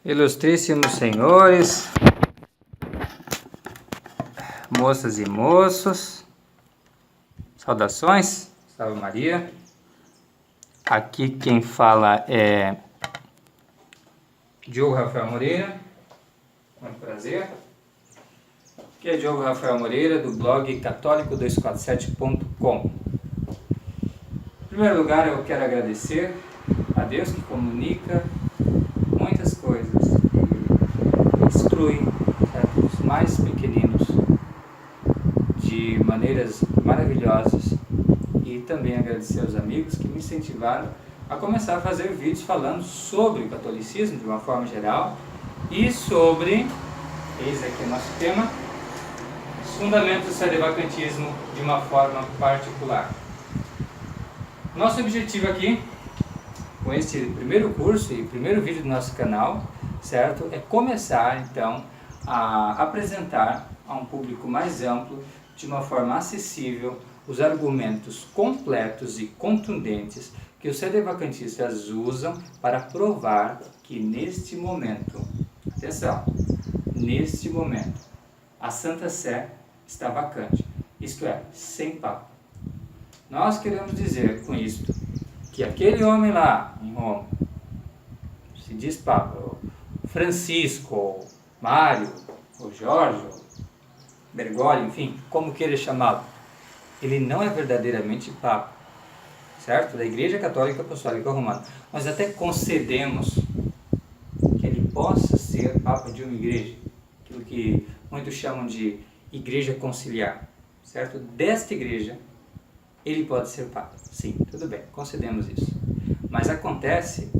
Ilustríssimos senhores, moças e moços, saudações, salve Maria. Aqui quem fala é Diogo Rafael Moreira, muito prazer. Aqui é Diogo Rafael Moreira, do blog católico247.com. Em primeiro lugar, eu quero agradecer a Deus que comunica muitas coisas e instrui os mais pequeninos de maneiras maravilhosas, e também agradecer aos amigos que me incentivaram a começar a fazer vídeos falando sobre o catolicismo de uma forma geral e sobre, eis aqui o nosso tema, os fundamentos do sedevacantismo de uma forma particular. Nosso objetivo aqui, com este primeiro curso e primeiro vídeo do nosso canal, certo, é começar então a apresentar a um público mais amplo, de uma forma acessível, os argumentos completos e contundentes que os sedevacantistas usam para provar que neste momento, atenção, neste momento, a Santa Sé está vacante, isto é, sem Papa. Nós queremos dizer com isto que aquele homem lá em Roma, se diz Papa, Francisco, ou Mário, ou Jorge, ou Bergoglio, enfim, como queira chamá-lo, ele não é verdadeiramente Papa, certo? Da Igreja Católica Apostólica Romana. Nós até concedemos que ele possa ser Papa de uma igreja, aquilo que muitos chamam de Igreja Conciliar, certo? Desta igreja, ele pode ser Papa. Sim, tudo bem, concedemos isso. Mas acontece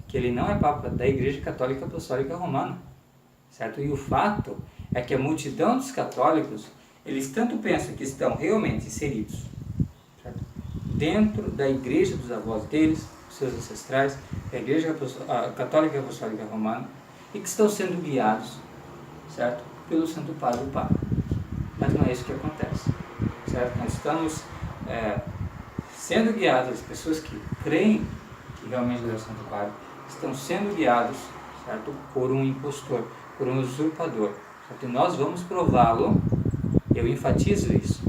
que ele não é Papa da Igreja Católica Apostólica Romana, certo? E o fato é que a multidão dos católicos, eles tanto pensam que estão realmente inseridos, certo, dentro da igreja dos avós deles, seus ancestrais, da Igreja Católica Apostólica Romana, e que estão sendo guiados, certo, pelo Santo Padre, o Papa. Mas não é isso que acontece, certo? Nós estamos sendo guiados, as pessoas que creem que realmente Deus é o Santo Padre, estão sendo guiados, certo, por um impostor, por um usurpador. Certo? E nós vamos prová-lo. Eu enfatizo isso.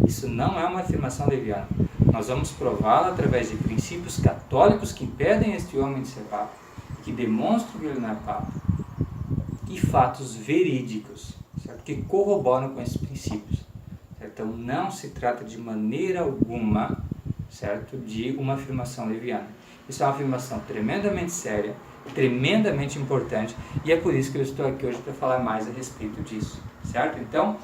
Isso não é uma afirmação leviana. Nós vamos prová-lo através de princípios católicos que impedem este homem de ser Papa, que demonstram que ele não é Papa, e fatos verídicos, certo? Que corroboram com esses princípios. Certo? Então não se trata de maneira alguma, certo, de uma afirmação leviana. Isso é uma afirmação tremendamente séria, tremendamente importante, e é por isso que eu estou aqui hoje para falar mais a respeito disso, certo? Então,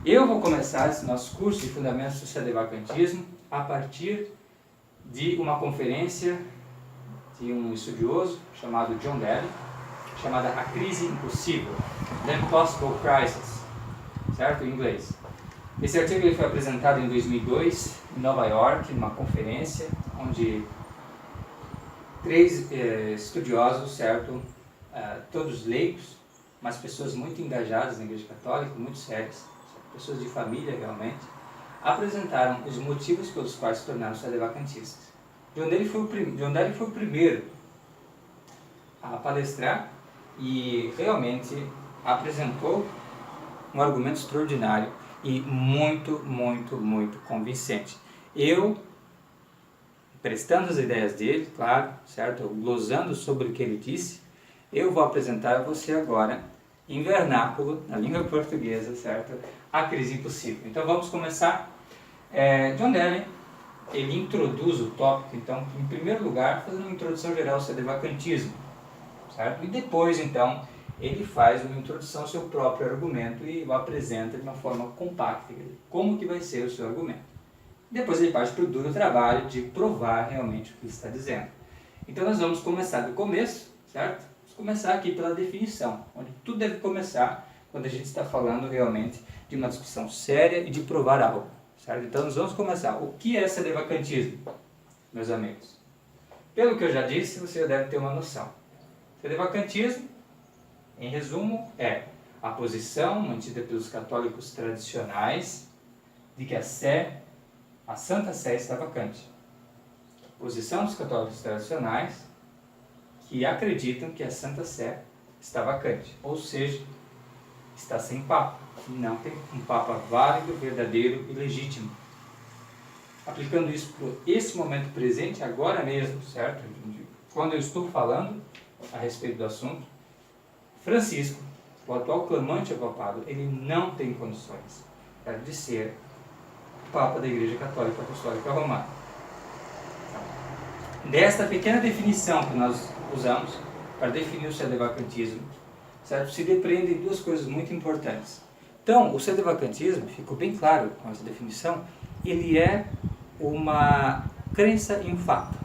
eu vou começar esse nosso curso de Fundamentos do Sedevacantismo a partir de uma conferência de um estudioso chamado John Daly, chamada A Crise Impossível, The Impossible Crisis, certo? Em inglês. Esse artigo ele foi apresentado em 2002, em Nova York, numa conferência, onde três estudiosos, certo? Todos leigos, mas pessoas muito engajadas na Igreja Católica, muito sérias, pessoas de família realmente, apresentaram os motivos pelos quais se tornaram sedevacantistas. John Daly foi o primeiro a palestrar e realmente apresentou um argumento extraordinário e muito, muito, muito convincente. Eu, prestando as ideias dele, claro, certo? Glosando sobre o que ele disse, eu vou apresentar a você agora, em vernáculo, na língua portuguesa, certo? A Crise Impossível. Então vamos começar. John Daly, ele introduz o tópico, então, em primeiro lugar, fazendo uma introdução geral ao sedevacantismo, certo? E depois, então, ele faz uma introdução ao seu próprio argumento e o apresenta de uma forma compacta, como que vai ser o seu argumento. Depois ele parte para o duro trabalho de provar realmente o que ele está dizendo. Então nós vamos começar do começo, certo? Vamos começar aqui pela definição, onde tudo deve começar quando a gente está falando realmente de uma discussão séria e de provar algo, certo? Então nós vamos começar. O que é sedevacantismo, meus amigos? Pelo que eu já disse, você já deve ter uma noção. Sedevacantismo, em resumo, é a posição mantida pelos católicos tradicionais de que a Santa Sé está vacante. Posição dos católicos tradicionais que acreditam que a Santa Sé está vacante, ou seja, está sem Papa. Não tem um Papa válido, verdadeiro e legítimo. Aplicando isso para esse momento presente, agora mesmo, certo? Quando eu estou falando a respeito do assunto, Francisco, o atual clamante ao papado, ele não tem condições de ser Papa da Igreja Católica Apostólica Romana. Desta pequena definição que nós usamos para definir o sedevacantismo, certo? Se depreendem duas coisas muito importantes. Então, o sedevacantismo, ficou bem claro com essa definição, ele é uma crença em um fato,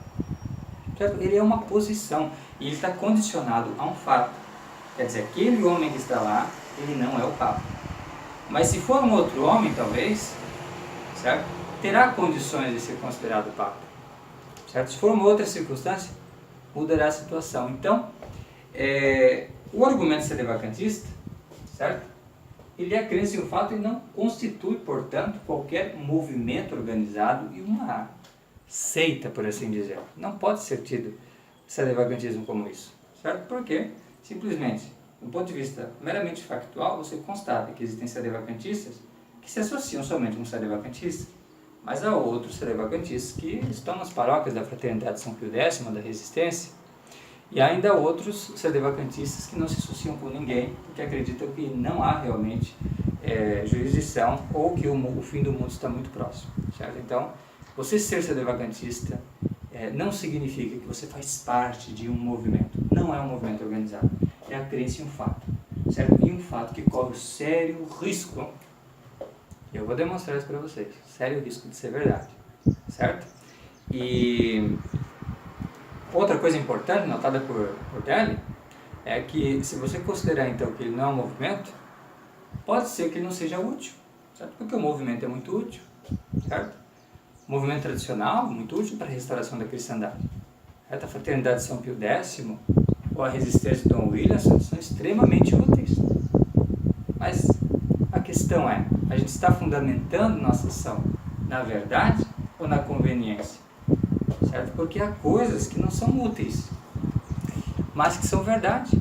certo? Ele é uma posição e ele está condicionado a um fato. Quer dizer, aquele homem que está lá, ele não é o Papa. Mas se for um outro homem, talvez, certo? Terá condições de ser considerado Papa, certo? Se for uma outra circunstância, mudará a situação. Então, o argumento sedevacantista, certo? Ele é a crença em um fato e não constitui, portanto, qualquer movimento organizado e uma seita, por assim dizer. Não pode ser tido sedevacantismo como isso, certo? Porque, simplesmente, do ponto de vista meramente factual, você constata que existem sedevacantistas que se associam somente com sedevacantistas, mas há outros sedevacantistas que estão nas paróquias da Fraternidade São Pio X, da Resistência, e ainda outros sedevacantistas que não se associam com ninguém, porque acreditam que não há realmente jurisdição ou que o fim do mundo está muito próximo, certo? Então, você ser sedevacantista não significa que você faz parte de um movimento. Não é um movimento organizado. É a crença em um fato, certo? E um fato que corre sério risco. Eu vou demonstrar isso para vocês. Sério risco de ser verdade, certo? E outra coisa importante, notada por Daly, é que se você considerar então que ele não é um movimento, pode ser que ele não seja útil, certo? Porque o movimento é muito útil, certo? O movimento tradicional, muito útil para a restauração da cristandade. A Fraternidade São Pio X ou a Resistência de Dom Williamson são extremamente úteis. Mas a questão é, a gente está fundamentando nossa ação na verdade ou na conveniência? Certo? Porque há coisas que não são úteis, mas que são verdade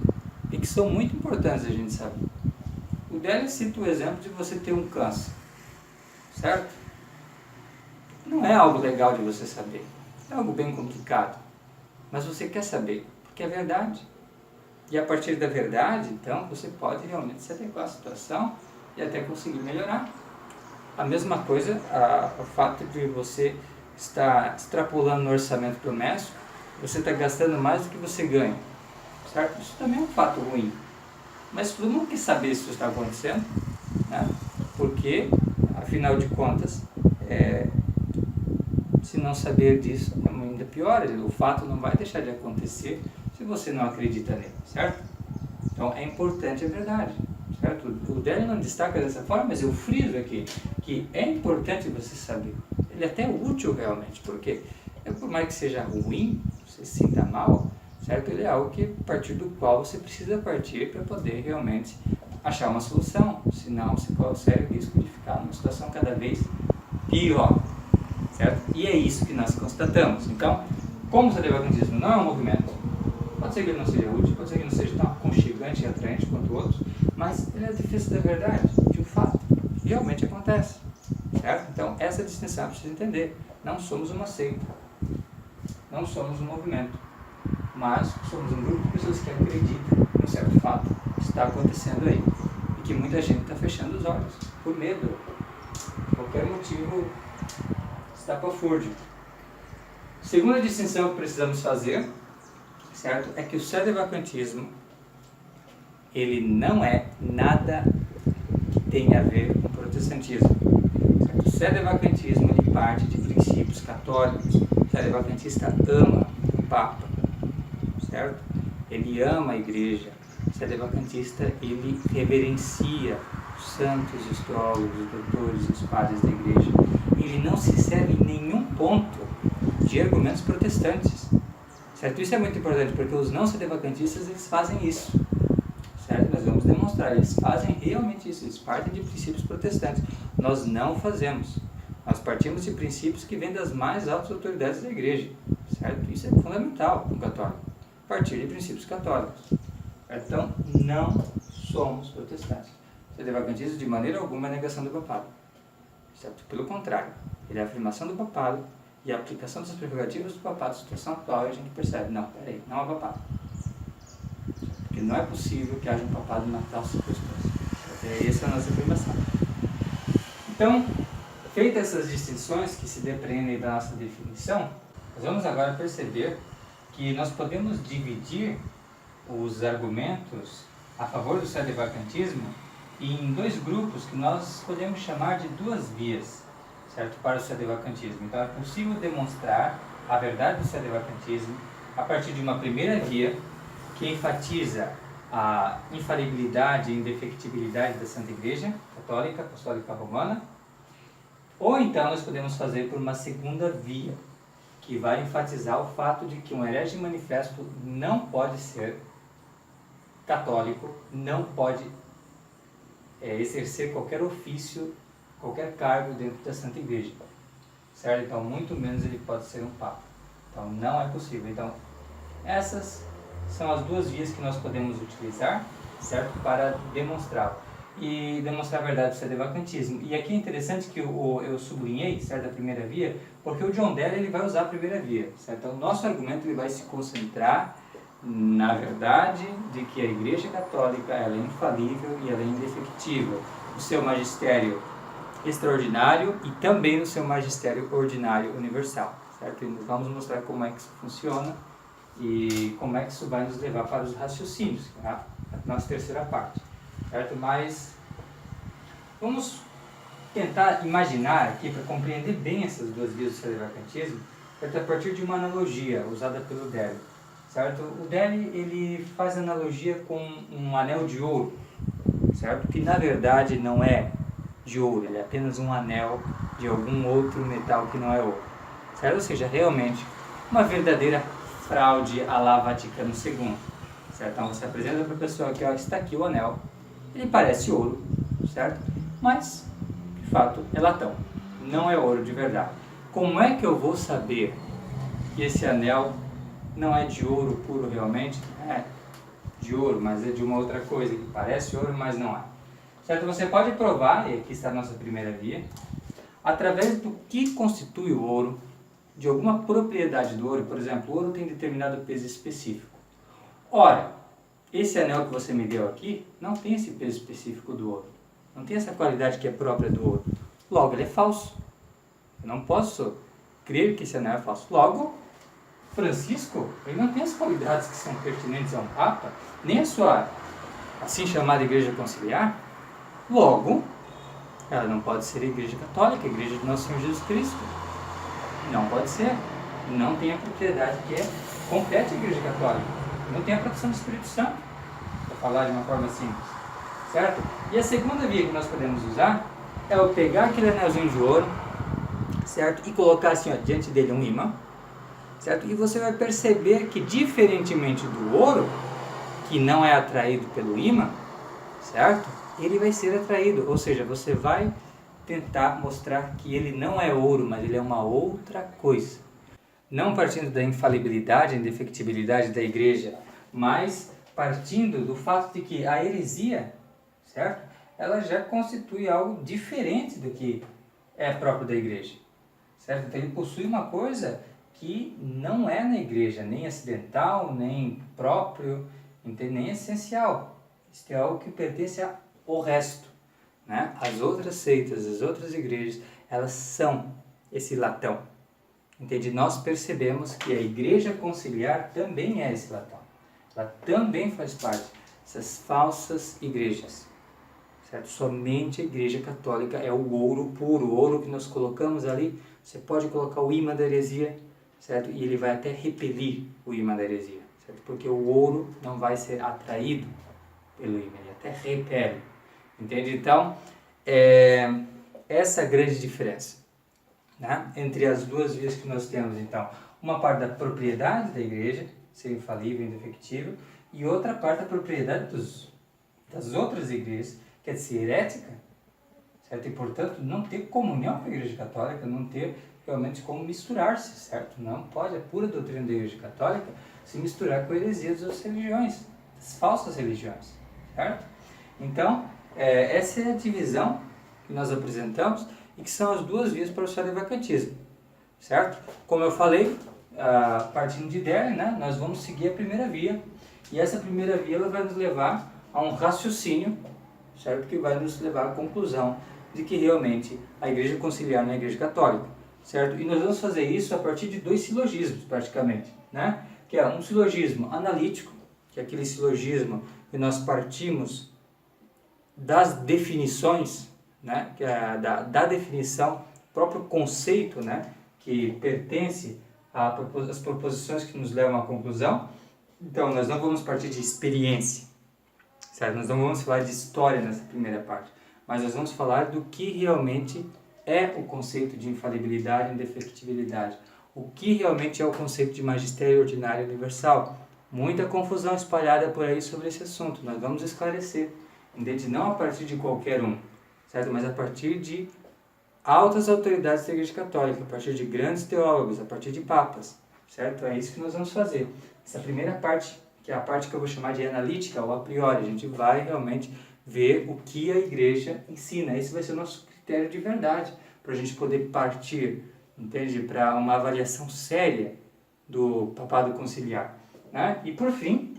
e que são muito importantes a gente saber. O Daly cita o exemplo de você ter um câncer, certo? Não é algo legal de você saber, é algo bem complicado, mas você quer saber, porque é verdade. E a partir da verdade, então, você pode realmente se adequar à situação e até conseguir melhorar. A mesma coisa, o fato de você está extrapolando no orçamento doméstico, você está gastando mais do que você ganha, certo? Isso também é um fato ruim, mas todo mundo quer saber se isso está acontecendo, né? Porque, afinal de contas, se não saber disso, é ainda pior, o fato não vai deixar de acontecer se você não acredita nele, certo? Então é importante a verdade, certo? O Daly não destaca dessa forma, mas eu friso aqui que é importante você saber. Ele é até útil realmente, porque por mais que seja ruim, você se sinta mal, certo? Ele é algo que, a partir do qual você precisa partir para poder realmente achar uma solução, senão você corre o sério risco de ficar numa situação cada vez pior, certo? E é isso que nós constatamos. Então, como o sedevacantismo não é um movimento, pode ser que ele não seja útil, pode ser que ele não seja tão aconchegante e atraente quanto outros, mas ele é a defesa da verdade, de um fato, que realmente acontece, certo? Então, essa distinção precisa entender. Não somos uma seita, não somos um movimento, mas somos um grupo de pessoas que acreditam em um certo fato que está acontecendo aí e que muita gente está fechando os olhos por medo, qualquer motivo estapafúrdio. Segunda distinção que precisamos fazer, certo, é que o sedevacantismo ele não é nada que tenha a ver com o protestantismo. Certo? O sedevacantismo ele parte de princípios católicos. O sedevacantista ama o Papa, certo? Ele ama a Igreja. O sedevacantista ele reverencia os santos, os teólogos, os doutores, os padres da Igreja. Ele não se serve em nenhum ponto de argumentos protestantes, certo? Isso é muito importante, porque os não sedevacantistas eles fazem isso, certo? Nós vamos demonstrar, eles fazem realmente isso, eles partem de princípios protestantes. Nós não fazemos, nós partimos de princípios que vêm das mais altas autoridades da Igreja, certo? Isso é fundamental para um católico, partir de princípios católicos, Então, não somos protestantes. O sedevacantismo, de maneira alguma, é negação do papado. Certo? Pelo contrário, ele é a afirmação do papado e a aplicação das prerrogativas do papado na situação atual, e a gente percebe, não, peraí, não há papado. Porque não é possível que haja um papado na tal circunstância. Essa é a nossa afirmação. Então, feitas essas distinções que se depreendem da nossa definição, nós vamos agora perceber que nós podemos dividir os argumentos a favor do sedevacantismo em dois grupos que nós podemos chamar de duas vias, certo? Para o sedevacantismo. Então é possível demonstrar a verdade do sedevacantismo a partir de uma primeira via que enfatiza a infalibilidade e indefectibilidade da Santa Igreja Católica, Apostólica Romana, ou então nós podemos fazer por uma segunda via que vai enfatizar o fato de que um herege manifesto não pode ser católico, não pode exercer qualquer ofício, qualquer cargo dentro da Santa Igreja, certo? Então, muito menos ele pode ser um papa. Então, não é possível. Então, essas são as duas vias que nós podemos utilizar, certo? Para demonstrar. E demonstrar a verdade do sedevacantismo. E aqui é interessante que eu sublinhei, certo, a primeira via, porque o John Dell ele vai usar a primeira via, certo? Então, o nosso argumento ele vai se concentrar na verdade de que a Igreja Católica ela é infalível e ela é indefectível no seu magistério extraordinário e também no seu magistério ordinário universal, certo? E nós vamos mostrar como é que isso funciona e como é que isso vai nos levar para os raciocínios, tá? Na nossa terceira parte, certo? Mas vamos tentar imaginar aqui, para compreender bem essas duas vias do sedevacantismo, certo? A partir de uma analogia usada pelo Dell. Certo? O Dell ele faz analogia com um anel de ouro, certo? Que na verdade não é de ouro, ele é apenas um anel de algum outro metal que não é ouro, certo? Ou seja, realmente uma verdadeira fraude à la Vaticano II, certo? Então você apresenta para a pessoa que está aqui o anel, ele parece ouro, certo? Mas de fato é latão, não é ouro de verdade. Como é que eu vou saber que esse anel não é de ouro puro realmente? É de ouro, mas é de uma outra coisa que parece ouro, mas não é. Certo? Você pode provar, e aqui está a nossa primeira via, através do que constitui o ouro, de alguma propriedade do ouro. Por exemplo, o ouro tem determinado peso específico. Ora, esse anel que você me deu aqui não tem esse peso específico do ouro. Não tem essa qualidade que é própria do ouro. Logo, ele é falso. Eu não posso crer que esse anel é falso. Logo, Francisco, ele não tem as qualidades que são pertinentes a um Papa, nem a sua assim chamada Igreja Conciliar. Logo, ela não pode ser a Igreja Católica, a Igreja do Nosso Senhor Jesus Cristo. Não pode ser. Não tem a propriedade que é compete a Igreja Católica. Não tem a proteção do Espírito Santo, para falar de uma forma simples. Certo? E a segunda via que nós podemos usar é eu pegar aquele anelzinho de ouro, certo? E colocar assim, ó, diante dele um imã. Certo? E você vai perceber que, diferentemente do ouro, que não é atraído pelo ímã, certo? Ele vai ser atraído, ou seja, você vai tentar mostrar que ele não é ouro, mas ele é uma outra coisa. Não partindo da infalibilidade, indefectibilidade da igreja, mas partindo do fato de que a heresia, certo? Ela já constitui algo diferente do que é próprio da igreja, certo? Então ele possui uma coisa que não é na igreja, nem acidental, nem próprio, nem essencial. Isto é algo que pertence ao resto, né? As outras seitas, as outras igrejas, elas são esse latão. Entende? Nós percebemos que a Igreja Conciliar também é esse latão. Ela também faz parte dessas falsas igrejas. Certo? Somente a Igreja Católica é o ouro puro, o ouro que nós colocamos ali. Você pode colocar o ímã da heresia, certo? E ele vai até repelir o ímã da heresia, certo? Porque o ouro não vai ser atraído pelo ímã, ele até repele. Entende? Então, essa é a grande diferença, né? Entre as duas vias que nós temos. Então, uma parte da propriedade da igreja, ser infalível e indefectível, e outra parte da propriedade das outras igrejas, que é de ser herética, certo? E, portanto, não ter comunhão com a Igreja Católica, não ter realmente como misturar-se, certo? Não pode a pura doutrina da Igreja Católica se misturar com a heresia das outras religiões, as falsas religiões, certo? Então, essa é a divisão que nós apresentamos e que são as duas vias para o sadevacantismo, certo? Como eu falei, partindo de Delhi, né, nós vamos seguir a primeira via, e essa primeira via ela vai nos levar a um raciocínio, certo? Que vai nos levar à conclusão de que realmente a Igreja Conciliar não é a Igreja Católica, certo? E nós vamos fazer isso a partir de 2 silogismos, praticamente, né? Que é um silogismo analítico, que é aquele silogismo que nós partimos das definições, né? Que é da definição, próprio conceito, né? Que pertence às proposições que nos levam à conclusão. Então, nós não vamos partir de experiência, certo? Nós não vamos falar de história nessa primeira parte, mas nós vamos falar do que realmente é o conceito de infalibilidade e indefectibilidade. O que realmente é o conceito de magistério ordinário universal. Muita confusão espalhada por aí sobre esse assunto. Nós vamos esclarecer, entende? Não a partir de qualquer um, certo? Mas a partir de altas autoridades da Igreja Católica, a partir de grandes teólogos, a partir de papas, certo? É isso que nós vamos fazer. Essa primeira parte, que é a parte que eu vou chamar de analítica ou a priori, a gente vai realmente ver o que a Igreja ensina. Esse vai ser o nosso critério de verdade, para a gente poder partir, entende? Para uma avaliação séria do papado conciliar, né? E por fim,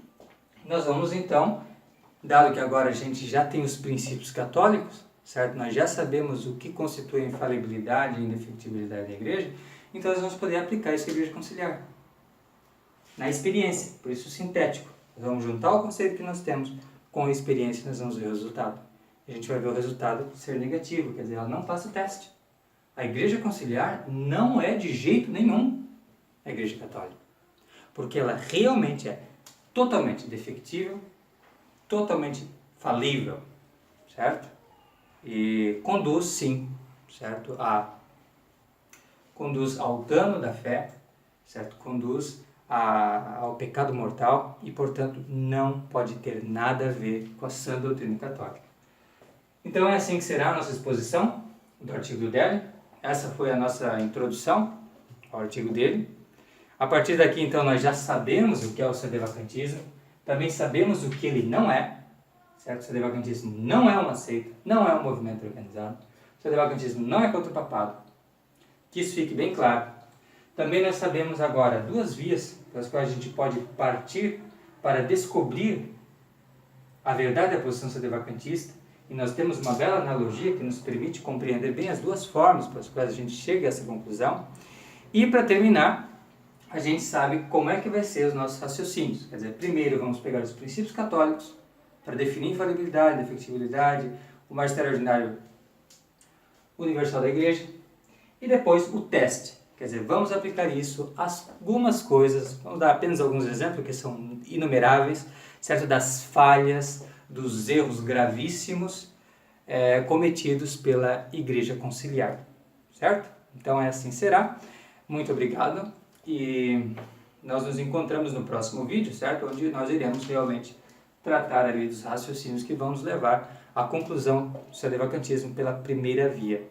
nós vamos então, dado que agora a gente já tem os princípios católicos, certo? Nós já sabemos o que constitui a infalibilidade e indefectibilidade da Igreja, então nós vamos poder aplicar isso à Igreja Conciliar, na experiência, por isso sintético. Nós vamos juntar o conceito que nós temos com a experiência, nós vamos ver o resultado. A gente vai ver o resultado ser negativo, quer dizer, ela não passa o teste. A Igreja Conciliar não é de jeito nenhum a Igreja Católica, porque ela realmente é totalmente defectível, totalmente falível, certo? E conduz, sim, certo? Conduz ao dano da fé, certo? Conduz ao pecado mortal e, portanto, não pode ter nada a ver com a sã doutrina católica. Então é assim que será a nossa exposição do artigo do Delli. Essa foi a nossa introdução ao artigo dele. A partir daqui, então, nós já sabemos o que é o sadevacantismo, também sabemos o que ele não é, certo? O sadevacantismo não é uma seita, não é um movimento organizado. O sadevacantismo não é contra o papado. Que isso fique bem claro. Também nós sabemos agora 2 vias pelas quais a gente pode partir para descobrir a verdade da posição sadevacantista, e nós temos uma bela analogia que nos permite compreender bem as 2 formas pelas quais a gente chega a essa conclusão. E para terminar, a gente sabe como é que vai ser os nossos raciocínios. Quer dizer, primeiro vamos pegar os princípios católicos para definir infalibilidade, defectibilidade, o magistério ordinário universal da Igreja, e depois o teste. Quer dizer, vamos aplicar isso a algumas coisas, vamos dar apenas alguns exemplos que são inumeráveis, certo? Das falhas, dos erros gravíssimos cometidos pela Igreja Conciliar, certo? Então assim será. Muito obrigado e nós nos encontramos no próximo vídeo, certo? Onde nós iremos realmente tratar ali dos raciocínios que vão nos levar à conclusão do sadevacantismo pela primeira via.